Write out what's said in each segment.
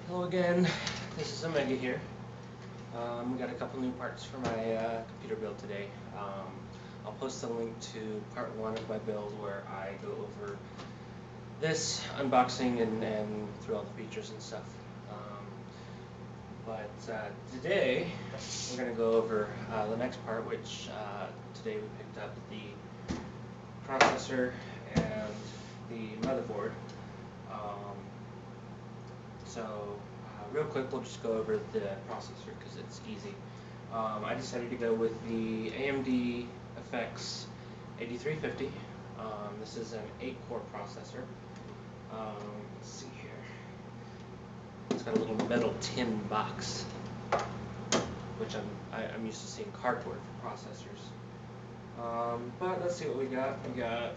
Hello again, this is Omega here. We got a couple new parts for my computer build today. I'll post a link to part 1 of my build where I go over this unboxing and through all the features and stuff. But today we're going to go over the next part, which today we picked up the processor and the motherboard. Real quick, we'll just go over the processor because it's easy. I decided to go with the AMD FX 8350. This is an 8-core processor. Let's see here. It's got a little metal tin box, which I'm used to seeing cardboard for processors. But let's see what we got. We got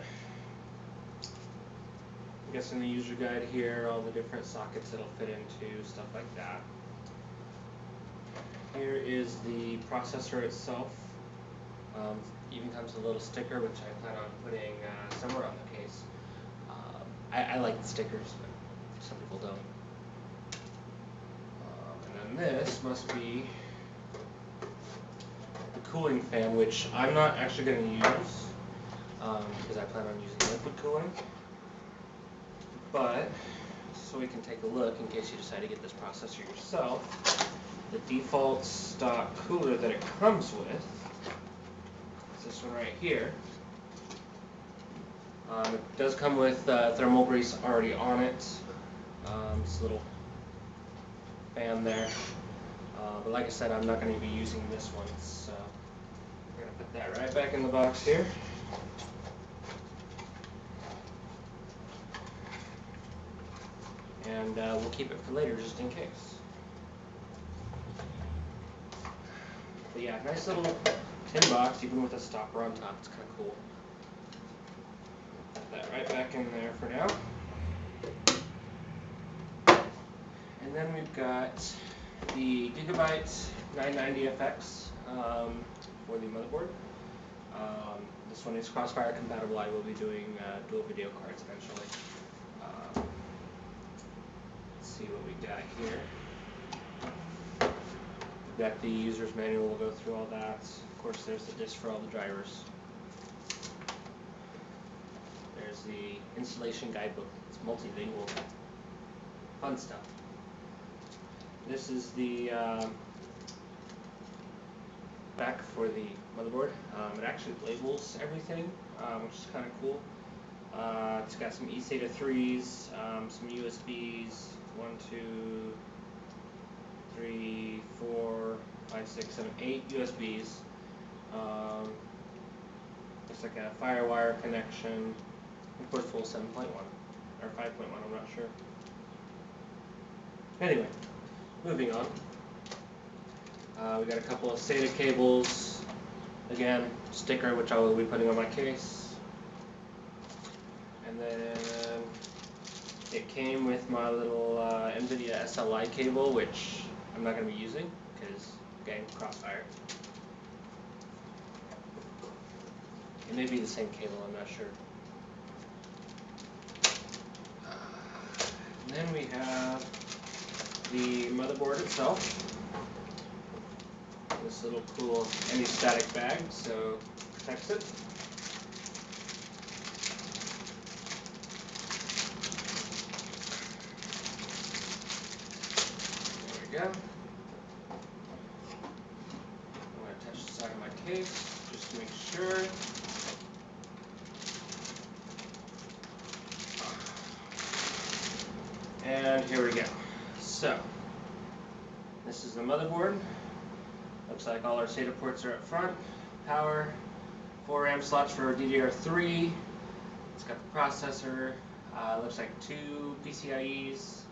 in the user guide here, all the different sockets it'll fit into, stuff like that. Here is the processor itself. Even comes with a little sticker, which I plan on putting somewhere on the case. I like the stickers, but some people don't. And then this must be the cooling fan, which I'm not actually going to use because I plan on using liquid cooling. But, so we can take a look in case you decide to get this processor yourself, the default stock cooler that it comes with is this one right here. It does come with thermal grease already on it. This little fan there. But like I said, I'm not going to be using this one, so we're going to put that right back in the box here. And we'll keep it for later just in case. But yeah, nice little tin box, even with a stopper on top. It's kind of cool. Put that right back in there for now. And then we've got the Gigabyte 990FX for the motherboard. This one is Crossfire compatible. I will be doing dual video cards eventually. See what we got here. We've got the user's manual, we'll go through all that. Of course, there's the disc for all the drivers. There's the installation guidebook. It's multilingual. Fun stuff. This is the back for the motherboard. It actually labels everything, which is kind of cool. It's got some eSATA 3s, some USBs, 1, 2, 3, 4, 5, 6, 7, 8 USBs. Looks like a FireWire connection. Of course, full 7.1 or 5.1. I'm not sure. Anyway, moving on. We got a couple of SATA cables. Again, sticker which I will be putting on my case. And then it came with my little NVIDIA SLI cable, which I'm not going to be using because, again, Crossfire. It may be the same cable, I'm not sure. And then we have the motherboard itself. This little cool anti-static bag, so protects it. There we go. I'm going to touch the side of my case just to make sure. And here we go. So, this is the motherboard. Looks like all our SATA ports are up front. Power, 4 RAM slots for DDR3. It's got the processor. Looks like 2 PCIEs,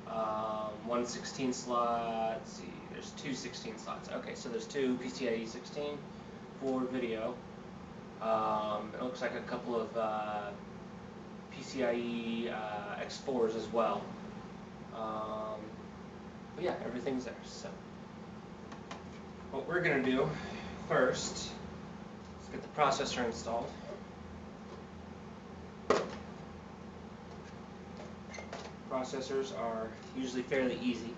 1 16 slot. Let's see, there's 2 16 slots. Okay, so there's 2 PCIe 16 for video. It looks like a couple of PCIe X4s as well. But yeah, everything's there. So what we're going to do first is get the processor installed. processors are usually fairly easy.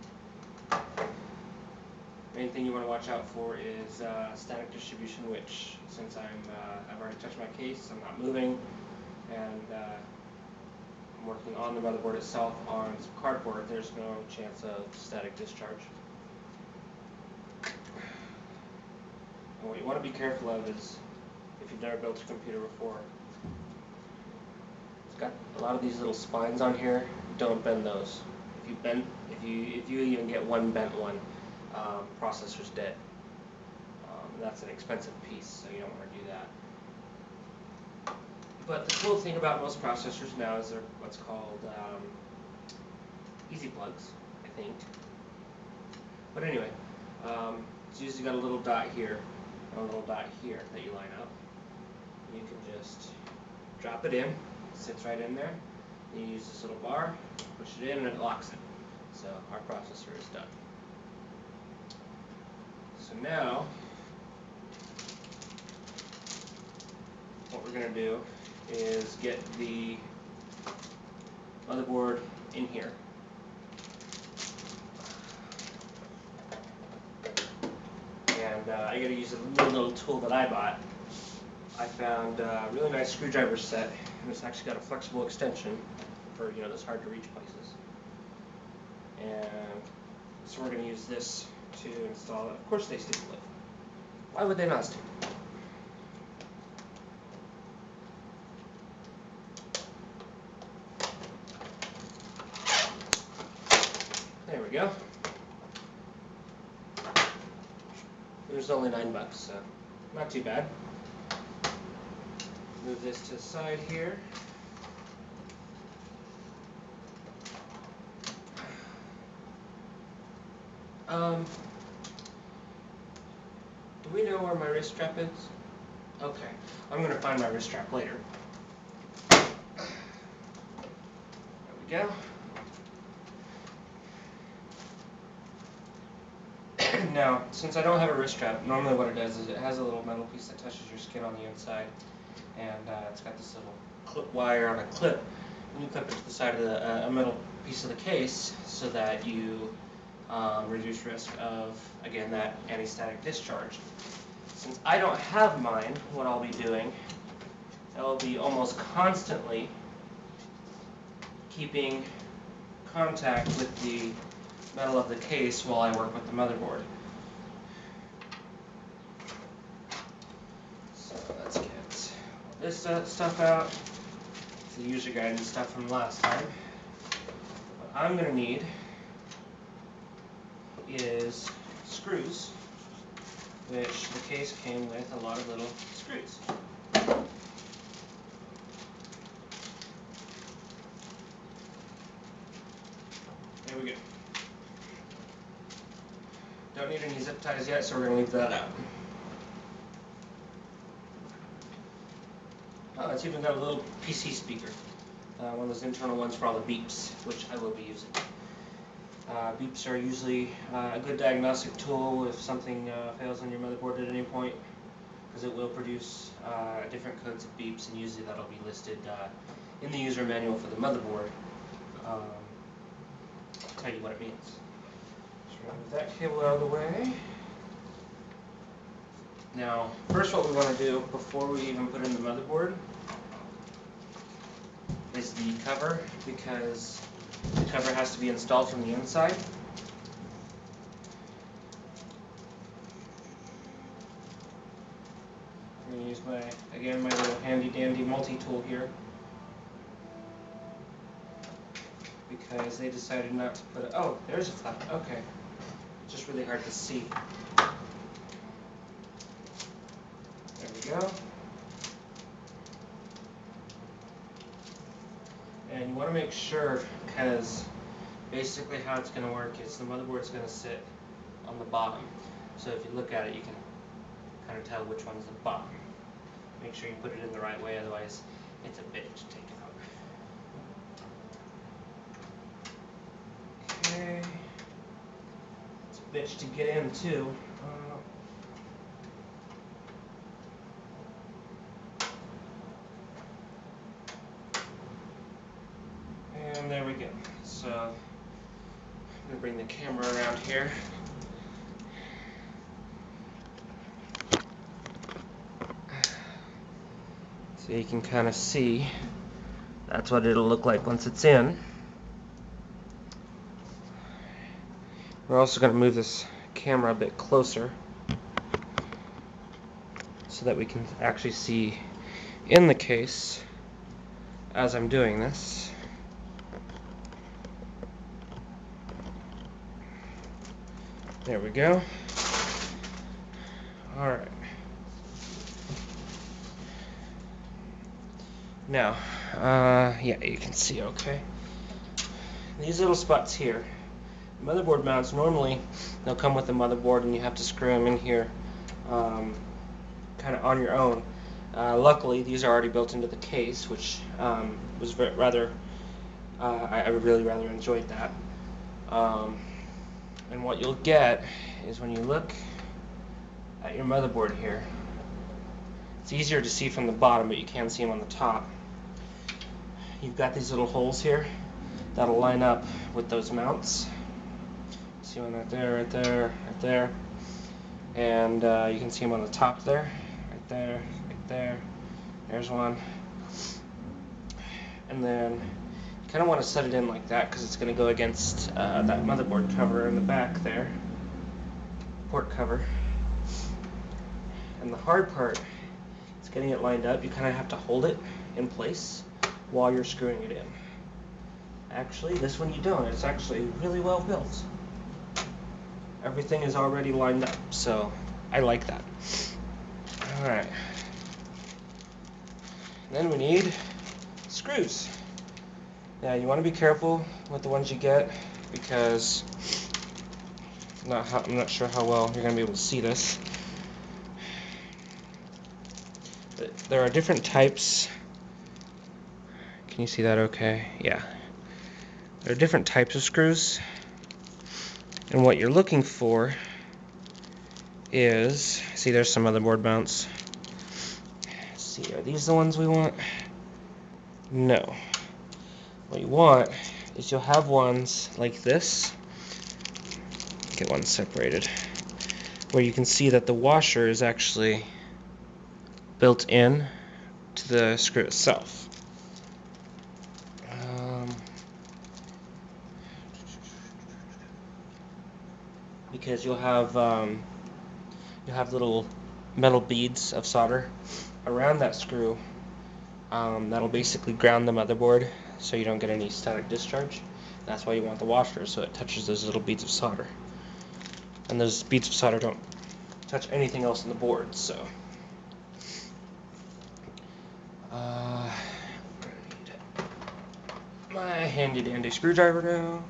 Main thing you want to watch out for is static distribution, which since I've already touched my case, I'm not moving, and I'm working on the motherboard itself on some cardboard, there's no chance of static discharge. And what you want to be careful of is, if you've never built a computer before, it's got a lot of these little spines on here. Don't bend those. If you even get one bent one, processor's dead. That's an expensive piece, so you don't want to do that. But the cool thing about most processors now is they're what's called easy plugs, I think. But anyway, it's usually got a little dot here and a little dot here that you line up. You can just drop it in, it sits right in there. You use this little bar, push it in, and it locks it. So our processor is done. So now, what we're going to do is get the motherboard in here. And I got to use a little tool that I bought. I found a really nice screwdriver set, and it's actually got a flexible extension for those hard to reach places. And so we're going to use this to install it. Of course they staple it. Why would they not staple it? There we go. It was only $9, so not too bad. Move this to the side here. Do we know where my wrist strap is? Okay, I'm going to find my wrist strap later. There we go. Now, since I don't have a wrist strap, normally what it does is it has a little metal piece that touches your skin on the inside, and it's got this little clip wire on a clip, and you clip it to the side of a metal piece of the case so that you reduce risk of, again, that anti-static discharge. Since I don't have mine, what I'll be doing, I'll be almost constantly keeping contact with the metal of the case while I work with the motherboard. So let's get all this stuff out. It's the user guide and stuff from last time. What I'm going to need is screws, which the case came with a lot of little screws. There we go. Don't need any zip ties yet, so we're going to leave that out. Oh, it's even got a little PC speaker. One of those internal ones for all the beeps, which I will be using. Beeps are usually a good diagnostic tool if something fails on your motherboard at any point, because it will produce different codes of beeps, and usually that'll be listed in the user manual for the motherboard. I'll tell you what it means. So move that cable out of the way. Now, first what we want to do before we even put in the motherboard is the cover, because the cover has to be installed from the inside. I'm going to use my little handy dandy multi-tool here, because they decided not to put oh, there's a flap. Okay. It's just really hard to see. There we go. And you want to make sure, because basically how it's going to work is the motherboard's going to sit on the bottom. So if you look at it, you can kind of tell which one's the bottom. Make sure you put it in the right way, otherwise it's a bitch to take it out. Okay. It's a bitch to get in too. And And there we go. So I'm going to bring the camera around here. So you can kind of see that's what it'll look like once it's in. We're also going to move this camera a bit closer so that we can actually see in the case as I'm doing this. There we go. Alright. Now, yeah, you can see okay. These little spots here, motherboard mounts, normally they'll come with a motherboard and you have to screw them in here kind of on your own. Luckily, these are already built into the case, which was rather, I really rather enjoyed that. And what you'll get is when you look at your motherboard here, it's easier to see from the bottom, but you can see them on the top. You've got these little holes here that'll line up with those mounts. See one right there, right there, right there. And you can see them on the top there, right there, right there. There's one. And then you kind of want to set it in like that because it's going to go against that motherboard cover in the back there, port cover. And the hard part is getting it lined up. You kind of have to hold it in place while you're screwing it in. Actually, this one you don't. It's actually really well built. Everything is already lined up, so I like that. Alright. Then we need screws. Now you want to be careful with the ones you get because I'm not sure how well you're going to be able to see this. But there are different types. Can you see that okay? Yeah. There are different types of screws. And what you're looking for is, see there's some motherboard mounts. Let's see, are these the ones we want? No. What you want is you'll have ones like this. Get one separated. Where you can see that the washer is actually built in to the screw itself. Because you'll have little metal beads of solder around that screw that'll basically ground the motherboard so you don't get any static discharge. That's why you want the washer, so it touches those little beads of solder. And those beads of solder don't touch anything else on the board, so I'm gonna need my handy dandy screwdriver now.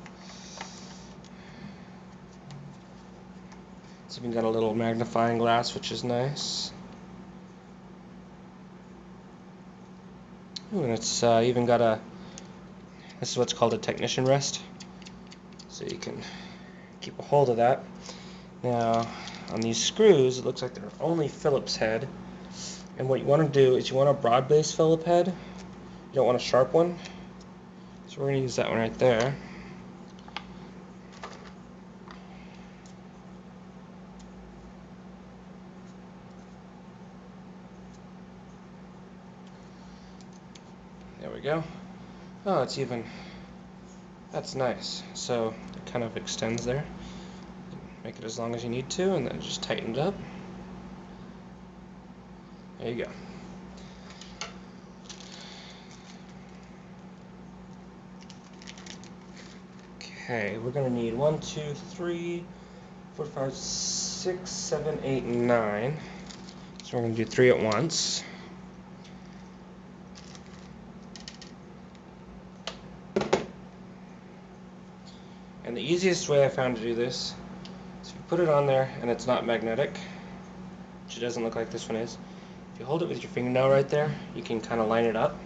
It's even got a little magnifying glass, which is nice. Ooh, and it's even got this is what's called a technician rest. So you can keep a hold of that. Now, on these screws, it looks like they're only Phillips head. And what you want to do is you want a broad base Phillips head. You don't want a sharp one. So we're going to use that one right there. There we go. Oh, it's even, that's nice. So it kind of extends there. Make it as long as you need to, and then just tighten it up. There you go. Okay, we're going to need 1, 2, 3, 4, 5, 6, 7, 8, 9. So we're going to do 3 at once. And the easiest way I found to do this is if you put it on there and it's not magnetic, which it doesn't look like this one is, if you hold it with your fingernail right there, you can kind of line it up.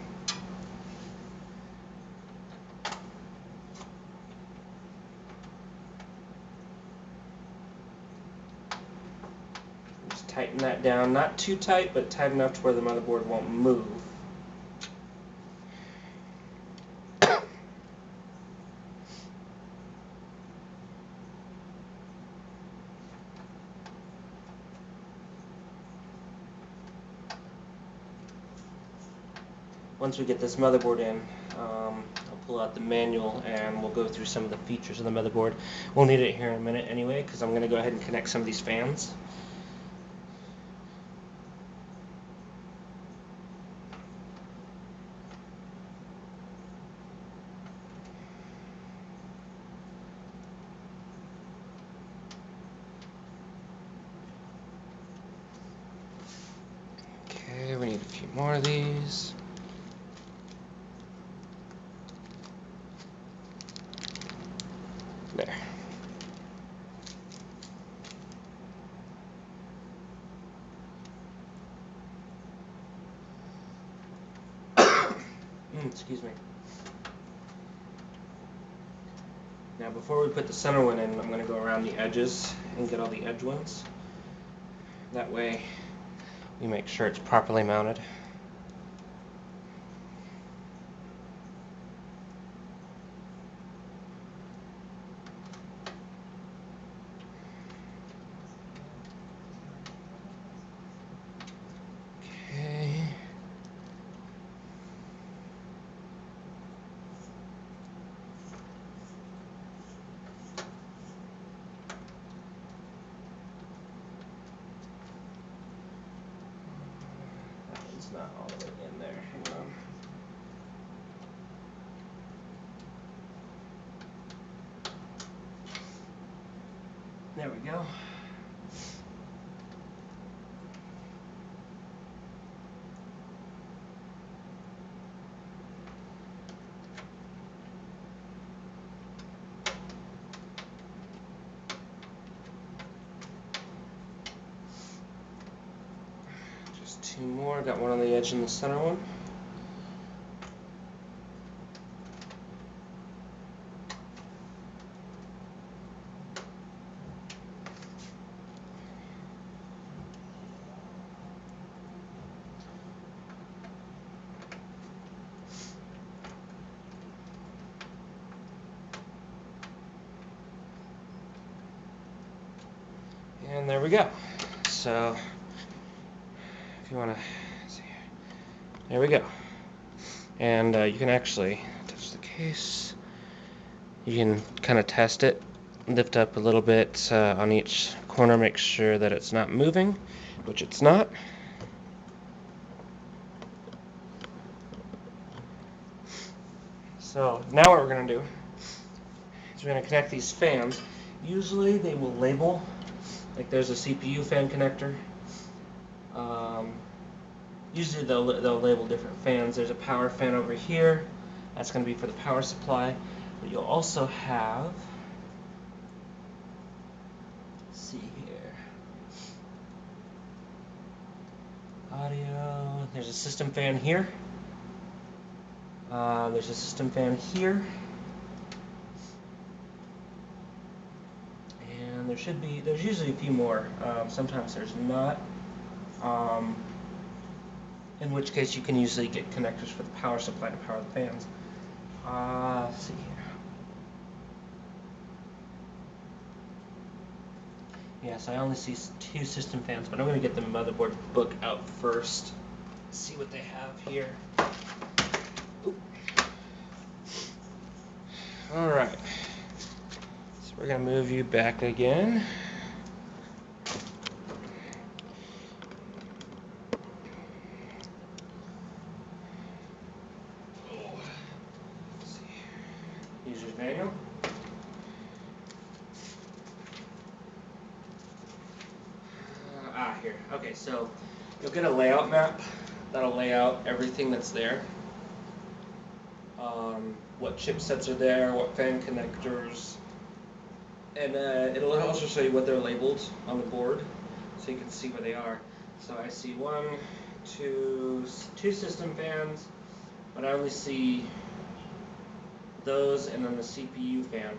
Just tighten that down, not too tight, but tight enough to where the motherboard won't move. once we get this motherboard in, I'll pull out the manual and we'll go through some of the features of the motherboard. We'll need it here in a minute anyway, because I'm going to go ahead and connect some of these fans. Okay, we need a few more of these. There. Excuse me. Now before we put the center one in, I'm going to go around the edges and get all the edge ones. That way we make sure it's properly mounted. Okay. That one's not all the way in there. Hang on. There we go. Just two more. Got one on the edge and the center one. And there we go. So, if you want to see, there we go. And you can actually touch the case. You can kind of test it, lift up a little bit on each corner, make sure that it's not moving, which it's not. So now what we're going to do is we're going to connect these fans. Usually they will label, like there's a CPU fan connector. Usually they'll label different fans. There's a power fan over here. That's going to be for the power supply. But you'll also have, let's see here, audio. There's a system fan here. There's a system fan here. And there's usually a few more. Sometimes there's not. In which case you can usually get connectors for the power supply to power the fans. Let's see here. Yes, I only see two system fans, but I'm going to get the motherboard book out first. See what they have here. Alright. So we're going to move you back again. User's manual. Here. Okay, so you'll get a layout map that'll lay out everything that's there. What chipsets are there, what fan connectors, and it'll also show you what they're labeled on the board, so you can see where they are. So I see two system fans, but I only see those and then the CPU fan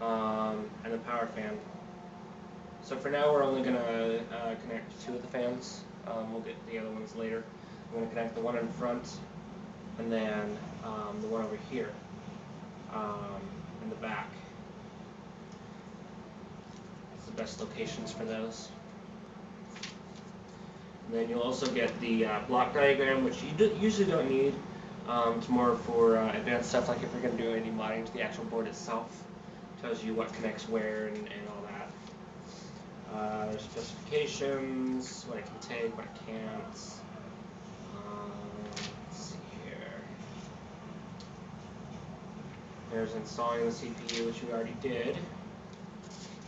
and the power fan. So for now we're only going to connect two of the fans. We'll get the other ones later. I'm going to connect the one in front and then the one over here in the back. That's the best locations for those. And then you'll also get the block diagram, which you usually don't need. It's more for advanced stuff, like if you're going to do any modding to the actual board itself. Tells you what connects where and all that. There's specifications, what it can take, what it can't. Let's see here. There's installing the CPU, which we already did.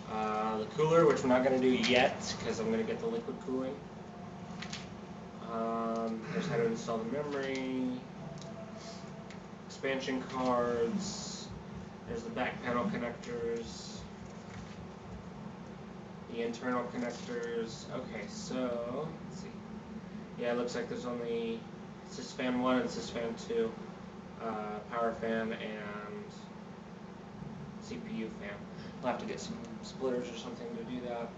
The cooler, which we're not going to do yet, because I'm going to get the liquid cooling. There's how to install the memory, expansion cards, there's the back panel connectors, the internal connectors. Okay, so, let's see. Yeah, it looks like there's only sysfan 1 and sysfan 2, power fan and CPU fan. We'll have to get some splitters or something to do that.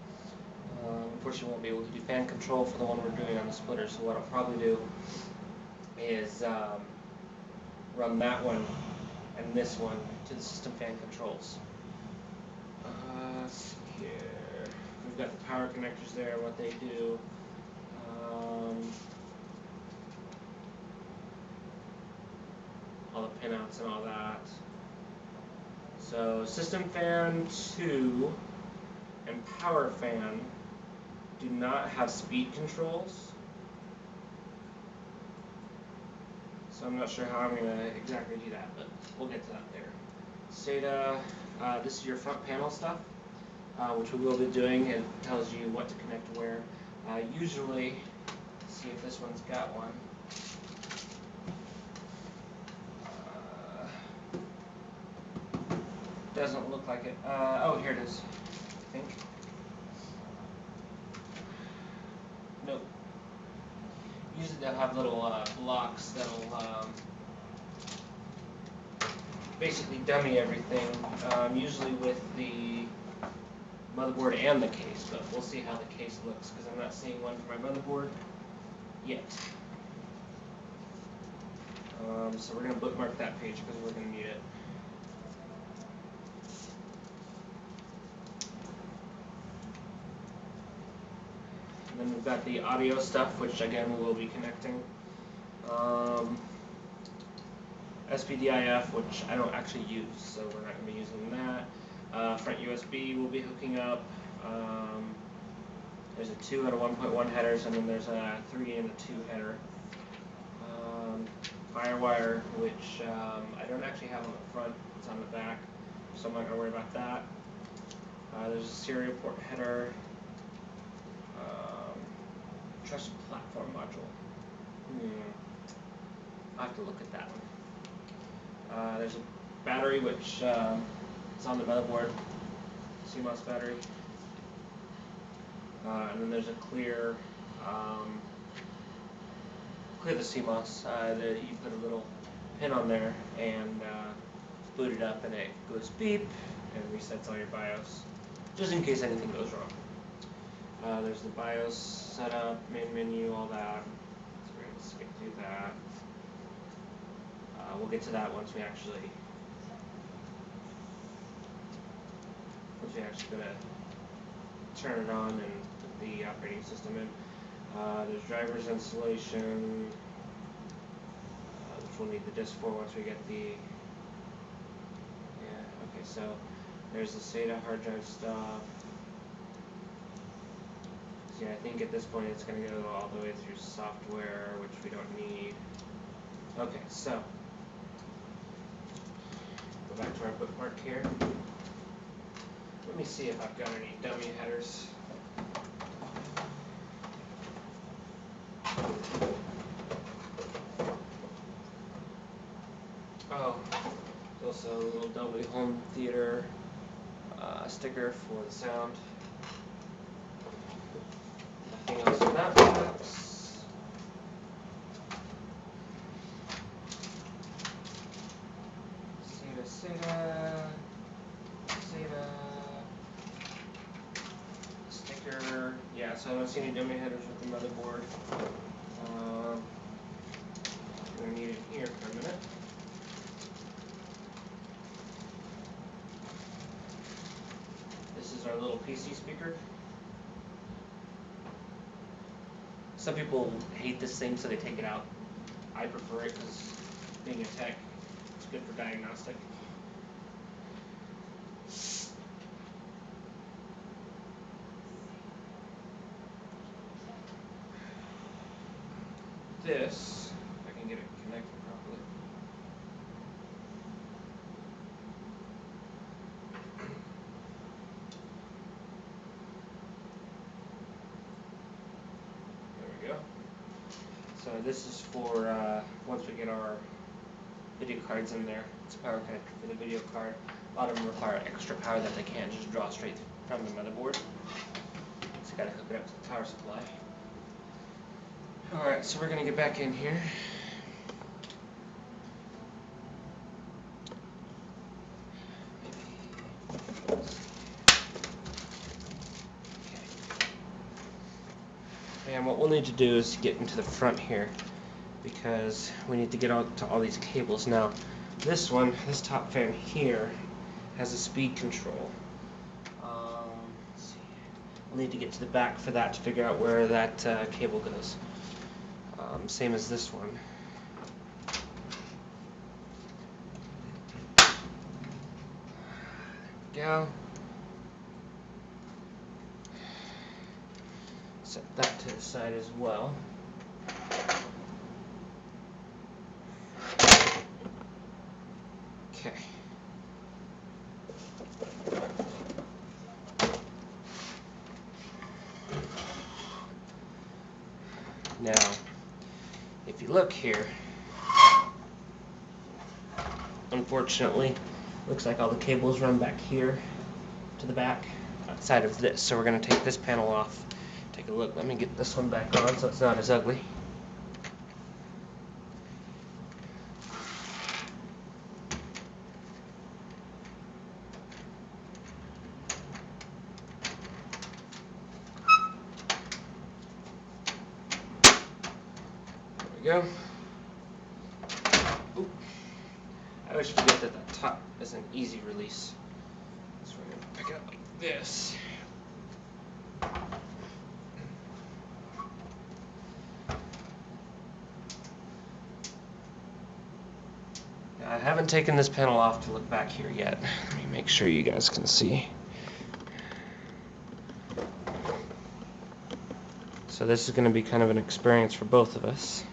Unfortunately, we won't be able to do fan control for the one we're doing on the splitter, so what I'll probably do is run that one and this one to the system fan controls. Let's see here. We've got the power connectors there, what they do. All the pinouts and all that. So system fan 2 and power fan do not have speed controls. So I'm not sure how I'm going to exactly do that, but we'll get to that later. SATA, this is your front panel stuff, which we will be doing. It tells you what to connect where. Usually, let's see if this one's got one. Doesn't look like it. Oh, here it is, I think. Nope. Usually they'll have little blocks that'll basically dummy everything, usually with the motherboard and the case, but we'll see how the case looks, because I'm not seeing one for my motherboard yet. So we're going to bookmark that page because we're going to need it. And then we've got the audio stuff, which again we will be connecting. SPDIF, which I don't actually use, so we're not going to be using that. Front USB will be hooking up. There's a 2 and a 1.1 headers, and then there's a 3 and a 2 header. Firewire, which I don't actually have on the front, it's on the back, so I'm not going to worry about that. There's a serial port header. Trusted platform module. I'll have to look at that one. There's a battery, which is on the motherboard, CMOS battery. And then there's a clear the CMOS. You put a little pin on there and boot it up, and it goes beep and resets all your BIOS, just in case anything goes wrong. There's the BIOS setup, main menu, all that. So we're going to skip through that. We'll get to that once we actually going to turn it on and put the operating system in. There's drivers installation, which we'll need the disk for once we get the. Yeah. Okay. So there's the SATA hard drive stuff. So yeah, I think at this point it's going to go all the way through software, which we don't need. Okay. So go back to our bookmark here. Let me see if I've got any dummy headers. Oh, there's also a little Dolby Home Theater sticker for the sound. Nothing else in that box. SATA. Sticker. Yeah, so I don't see any dummy headers with the motherboard. I'm going to need it here for a minute. This is our little PC speaker. Some people hate this thing, so they take it out. I prefer it because being a tech, it's good for diagnostic. This, if I can get it connected properly. There we go. So this is for once we get our video cards in there. It's a power connector for the video card. A lot of them require extra power that they can't just draw straight from the motherboard. So you gotta hook it up to the power supply. Alright, so we're gonna get back in here. And what we'll need to do is get into the front here, because we need to get out to all these cables. Now, this top fan here, has a speed control. Let's see. We'll need to get to the back for that to figure out where that cable goes. Same as this one. There we go. Set that to the side as well. Okay. Now, if you look here, unfortunately, looks like all the cables run back here to the back outside of this. So we're going to take this panel off. Take a look. Let me get this one back on so it's not as ugly. There we go. Oop. I always forget that the top is an easy release. So we're going to pick it up like this. I haven't taken this panel off to look back here yet. Let me make sure you guys can see. So this is going to be kind of an experience for both of us.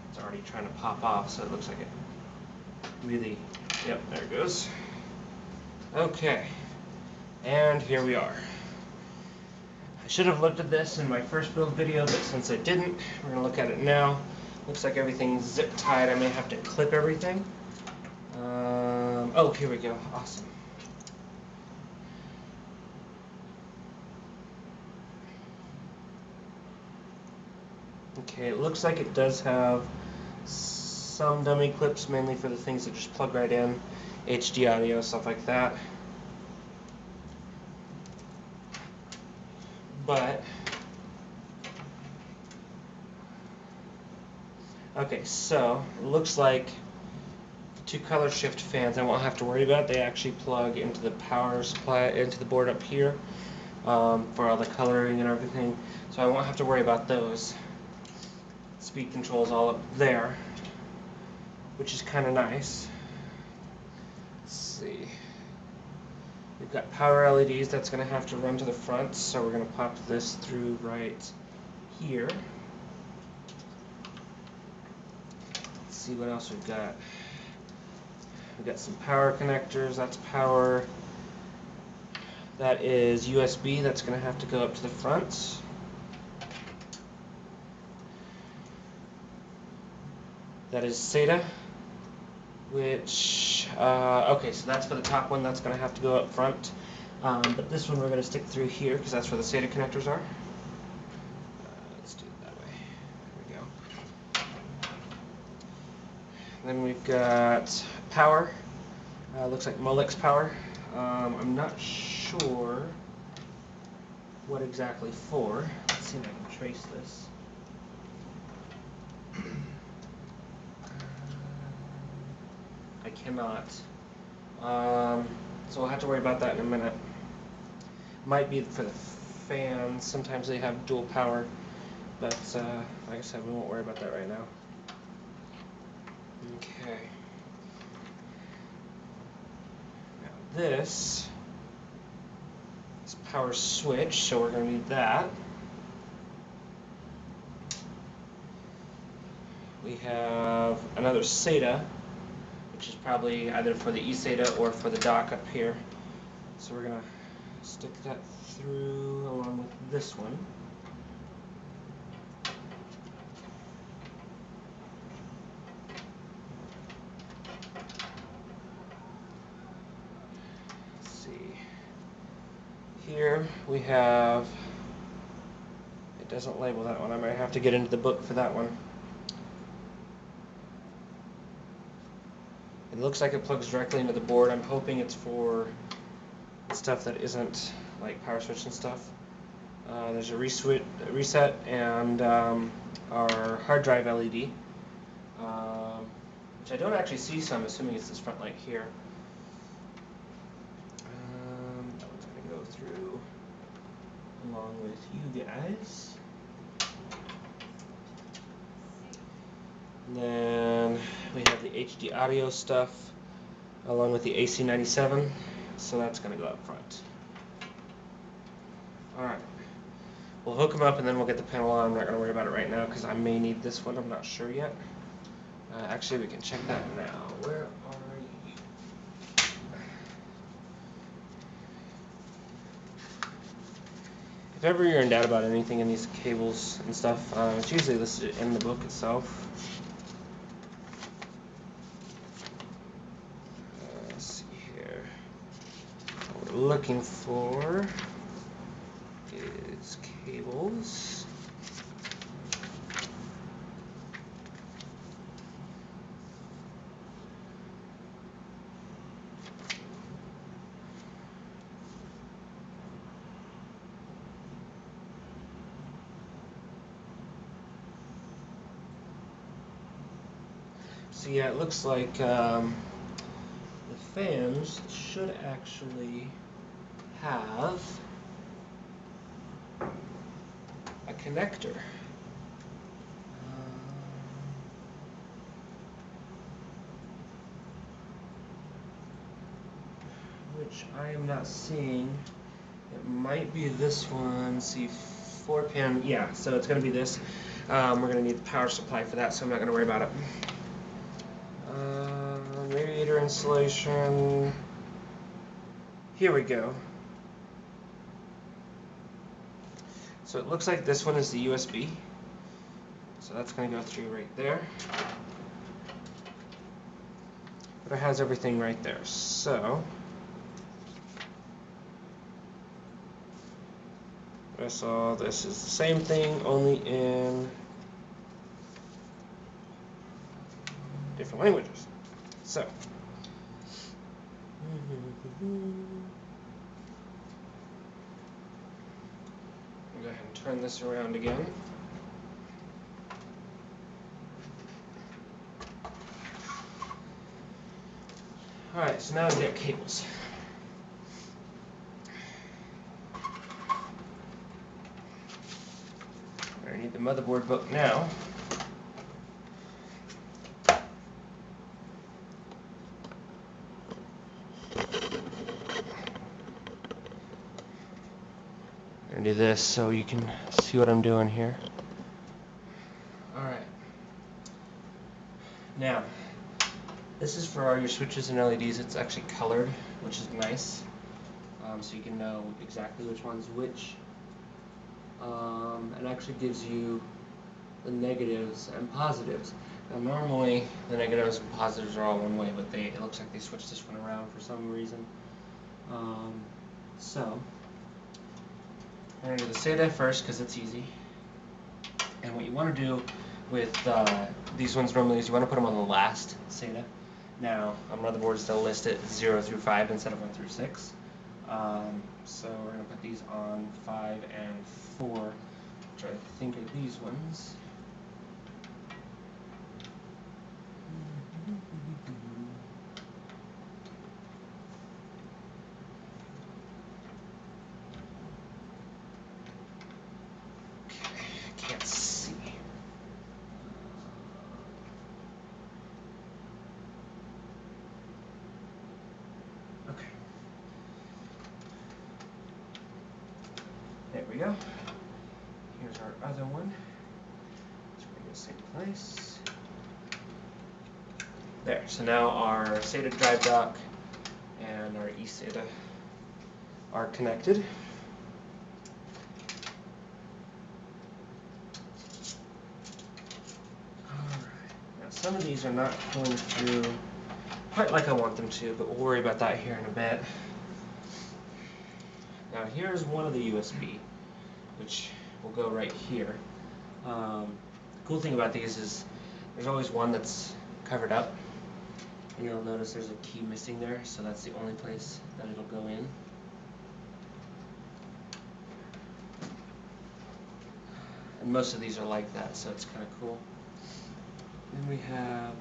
It's already trying to pop off, so it looks like it really... Yep, there it goes. Okay, and here we are. I should have looked at this in my first build video, but since I didn't, we're going to look at it now. Looks like everything's zip tied. I may have to clip everything. Oh, here we go. Awesome. Okay, it looks like it does have some dummy clips, mainly for the things that just plug right in, HD audio, stuff like that. But okay, so it looks like the two color shift fans I won't have to worry about. They actually plug into the power supply, into the board up here, for all the coloring and everything. So I won't have to worry about those. Speed controls all up there, which is kind of nice. Let's see. We've got power LEDs that's going to have to run to the front, so we're going to pop this through right here. Let's see what else we've got. We've got some power connectors. That's power. That is USB. That's going to have to go up to the front. That is SATA, which, okay, so that's for the top one. That's going to have to go up front. But this one we're going to stick through here because that's where the SATA connectors are. Let's do it that way. There we go. Then we've got power. Looks like Molex power. I'm not sure what exactly for. Let's see if I can trace this. cannot. So we'll have to worry about that in a minute. Might be for the fans. Sometimes they have dual power, but like I said, we won't worry about that right now. Okay. Now this is power switch, so we're going to need that. We have another SATA, which is probably either for the eSATA or for the dock up here. So we're going to stick that through along with this one. Let's see. Here we have, it doesn't label that one. I might have to get into the book for that one. It looks like it plugs directly into the board. I'm hoping it's for stuff that isn't like power switch and stuff. There's a reset and our hard drive LED, which I don't actually see, so I'm assuming it's this front light here. That one's going to go through along with you guys. And then we have the HD audio stuff along with the AC97, so that's going to go up front. Alright, we'll hook them up and then we'll get the panel on. I'm not going to worry about it right now because I may need this one, I'm not sure yet. Actually, we can check that now. Where are you? If ever you're in doubt about anything in these cables and stuff, it's usually listed in the book itself. Let's see here. What we're looking for is cables. So yeah, it looks like the fans should actually have a connector. Which I am not seeing. It might be this one. See, 4-pin. Yeah, so it's going to be this. We're going to need the power supply for that, so I'm not going to worry about it. Radiator insulation. Here we go. So it looks like this one is the USB. So that's going to go through right there. But it has everything right there. So I saw this is the same thing, only in different languages. So go ahead and turn this around again. Alright, so now we get cables. I need the motherboard book now. I'm going to do this so you can see what I'm doing here. Alright. Now, this is for all your switches and LEDs. It's actually colored, which is nice. So you can know exactly which one's which. It actually gives you the negatives and positives. Now normally the negatives and positives are all one way, but it looks like they switched this one around for some reason. So we're going to do the SATA first because it's easy. And what you want to do with these ones normally is you want to put them on the last SATA. Now on motherboards they'll list it 0 through 5 instead of 1 through 6. So we're going to put these on 5 and 4, which I think are these ones. can't see. Okay. There we go. Here's our other one. Let's bring this into place. There. So now our SATA drive dock and our eSATA are connected. Some of these are not going through quite like I want them to, but we'll worry about that here in a bit. Now here's one of the USB, which will go right here. The cool thing about these is there's always one that's covered up. And you'll notice there's a key missing there, so that's the only place that it'll go in. And most of these are like that, so it's kind of cool. Then we have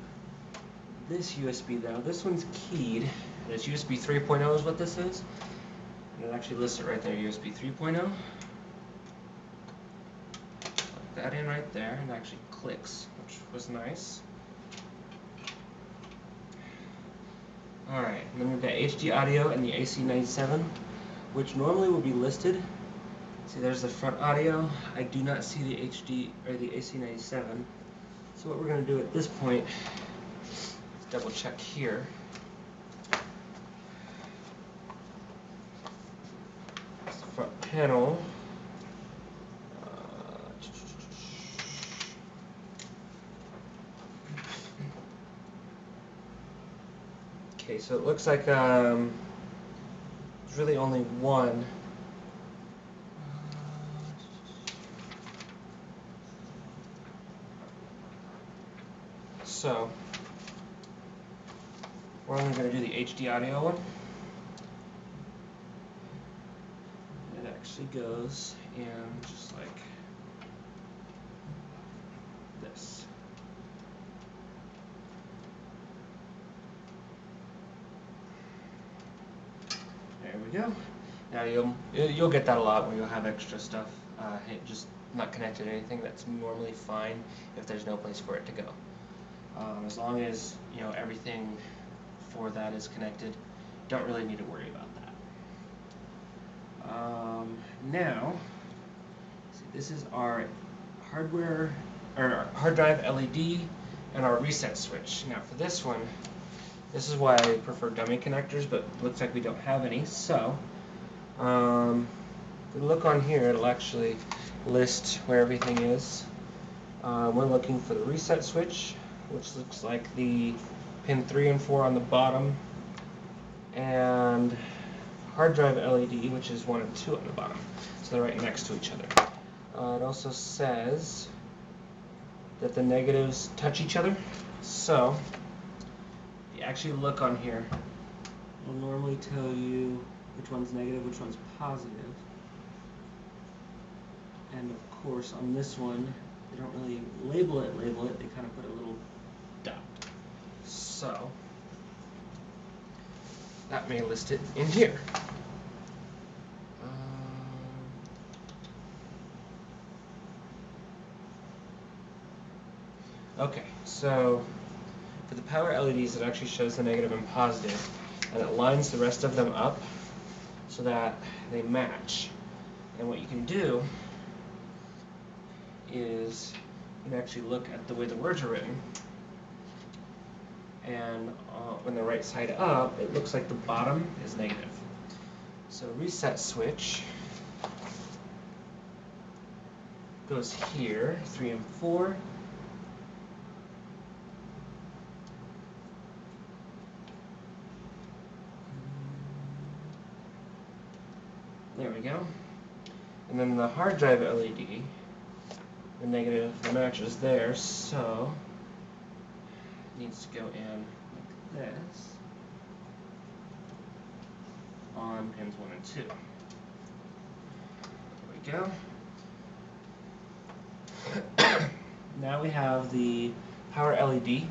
this USB though. This one's keyed, and it's USB 3.0 is what this is. And it actually lists it right there, USB 3.0. Plug that in right there, and it actually clicks, which was nice. Alright, and then we've got HD audio and the AC97, which normally would be listed. See, there's the front audio. I do not see the HD or the AC97. So what we're going to do at this point is double check here. That's the front panel. Okay, so it looks like there's really only one. So we're only going to do the HD audio one. It actually goes in just like this. There we go. Now you'll get that a lot when you'll have extra stuff just not connected to anything. That's normally fine if there's no place for it to go. As long as everything for that is connected, don't really need to worry about that. Now, see, this is our hardware or hard drive LED and our reset switch. Now for this one, this is why I prefer dummy connectors, but it looks like we don't have any. So, if we look on here, it'll actually list where everything is. We're looking for the reset switch, which looks like the pin 3 and 4 on the bottom, and hard drive LED, which is 1 and 2 on the bottom. So they're right next to each other. It also says that the negatives touch each other. So if you actually look on here, it'll normally tell you which one's negative, which one's positive. And of course on this one, they don't really label it, they kind of put a little dot. So that may list it in here. Okay, so for the power LEDs, it actually shows the negative and positive, and it lines the rest of them up so that they match. And what you can do is you can actually look at the way the words are written, and when they're right side up, it looks like the bottom is negative. So reset switch goes here, 3 and 4. There we go. And then the hard drive LED, the negative matches there, so it needs to go in like this on pins 1 and 2. There we go. Now we have the power LED,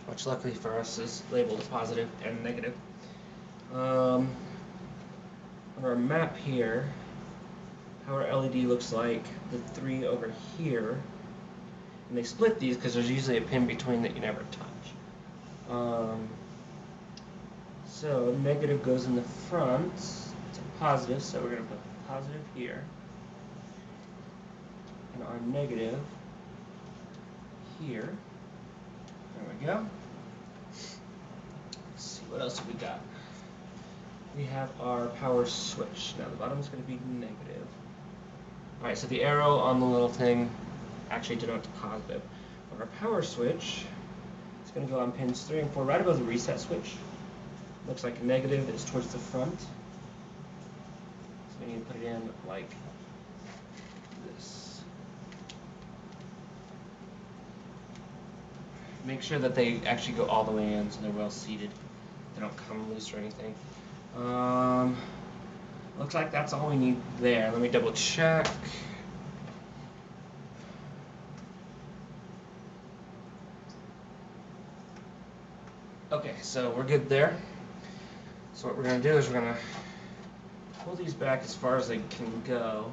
which luckily for us is labeled positive and negative. On our map here, power LED looks like the 3 over here. And they split these because there's usually a pin between that you never touch. So negative goes in the front to positive, so we're going to put positive here. And our negative here. There we go. Let's see, what else have we got? We have our power switch. Now the bottom is going to be negative. Alright, so the arrow on the little thing actually denotes positive. But our power switch is going to go on pins 3 and 4 right above the reset switch. Looks like negative is towards the front. So we need to put it in like this. Make sure that they actually go all the way in so they're well seated. They don't come loose or anything. Looks like that's all we need there. Let me double check. Okay, so we're good there. So what we're going to do is we're going to pull these back as far as they can go.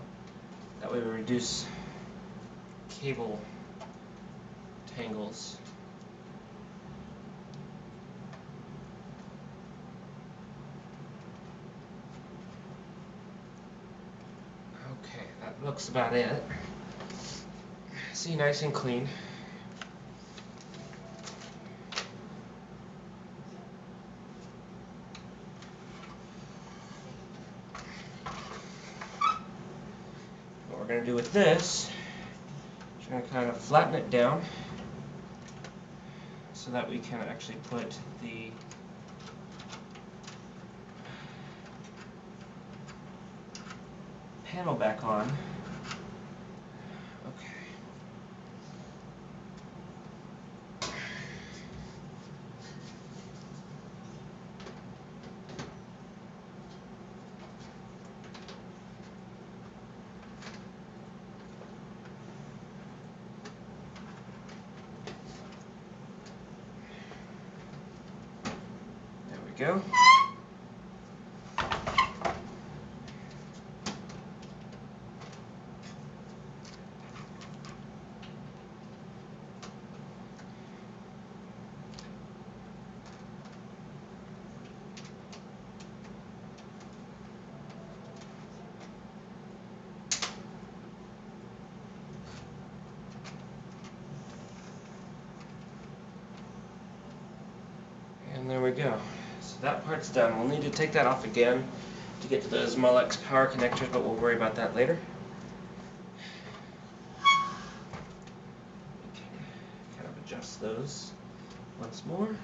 That way we reduce cable tangles. Okay, that looks about it. See, nice and clean. What we're going to do with this is we're going to kind of flatten it down so that we can actually put the panel back on. Okay. There we go. And there we go. So that part's done. We'll need to take that off again to get to those Molex power connectors, but we'll worry about that later. We can kind of adjust those once more.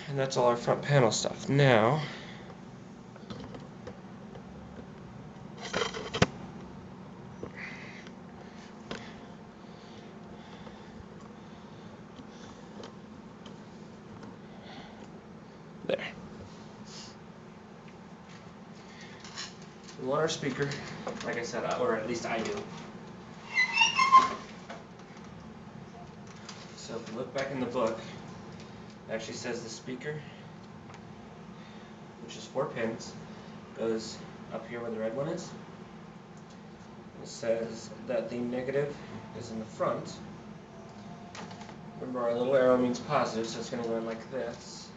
And that's all our front panel stuff. Now, there. We want our speaker, like I said, or at least I do. So if you look back in the book, it actually says the speaker, which is 4 pins, goes up here where the red one is. It says that the negative is in the front. Remember, our little arrow means positive, so it's going to go in like this.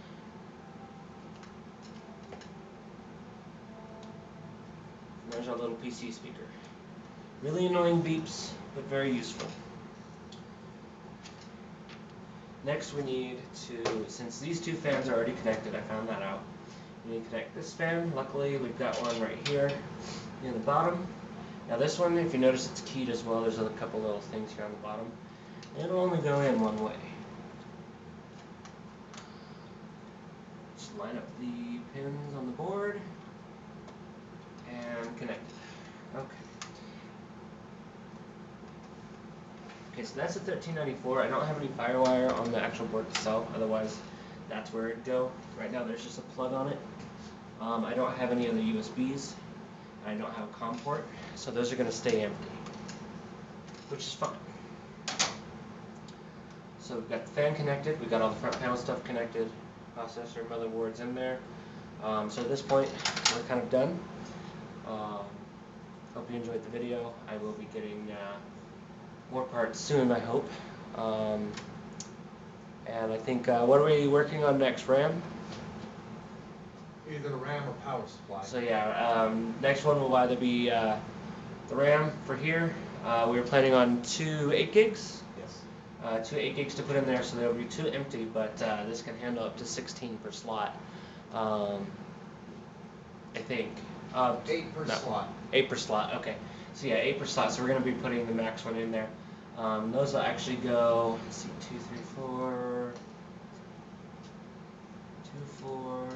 And there's our little PC speaker. Really annoying beeps, but very useful. Next we need to, since these 2 fans are already connected, I found that out, we need to connect this fan. Luckily we've got one right here near the bottom. Now this one, if you notice, it's keyed as well. There's a couple little things here on the bottom. It'll only go in one way. Just line up the pins on the board and connect it. Okay. Okay, so that's a 1394. I don't have any firewire on the actual board itself, otherwise that's where it'd go. Right now there's just a plug on it. I don't have any other USBs. I don't have a COM port, so those are going to stay empty, which is fine. So we've got the fan connected, we've got all the front panel stuff connected, processor, motherboards in there. So at this point, we're kind of done. Hope you enjoyed the video. I will be getting more parts soon, I hope. And I think, what are we working on next, RAM? Either the RAM or power supply. So yeah, next one will either be the RAM for here. We were planning on 2 8 gigs. Yes. 2 8 gigs to put in there, so there will be 2 empty, but this can handle up to 16 per slot. I think. 8 per slot. 8 per slot, okay. So yeah, 8 per slot, so we're going to be putting the max one in there. Those will actually go, let's see, 2, 3, 4, 2, 4,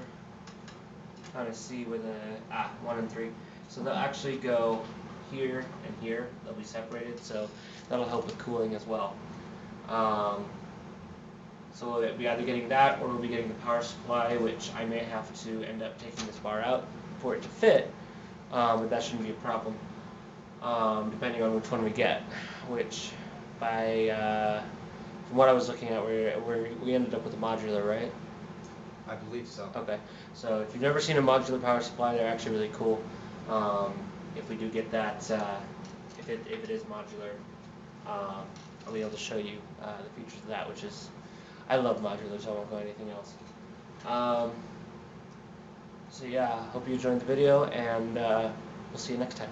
trying to see where the, 1 and 3. So they'll actually go here and here, they'll be separated, so that'll help with cooling as well. So we'll be either getting that, or we'll be getting the power supply, which I may have to end up taking this bar out for it to fit, but that shouldn't be a problem, depending on which one we get, which by, from what I was looking at, we ended up with a modular, right? I believe so. Okay, so if you've never seen a modular power supply, they're actually really cool. If we do get that, if it is modular, I'll be able to show you the features of that, which is, I love modulars, so I won't go anything else. So yeah, hope you enjoyed the video, and we'll see you next time.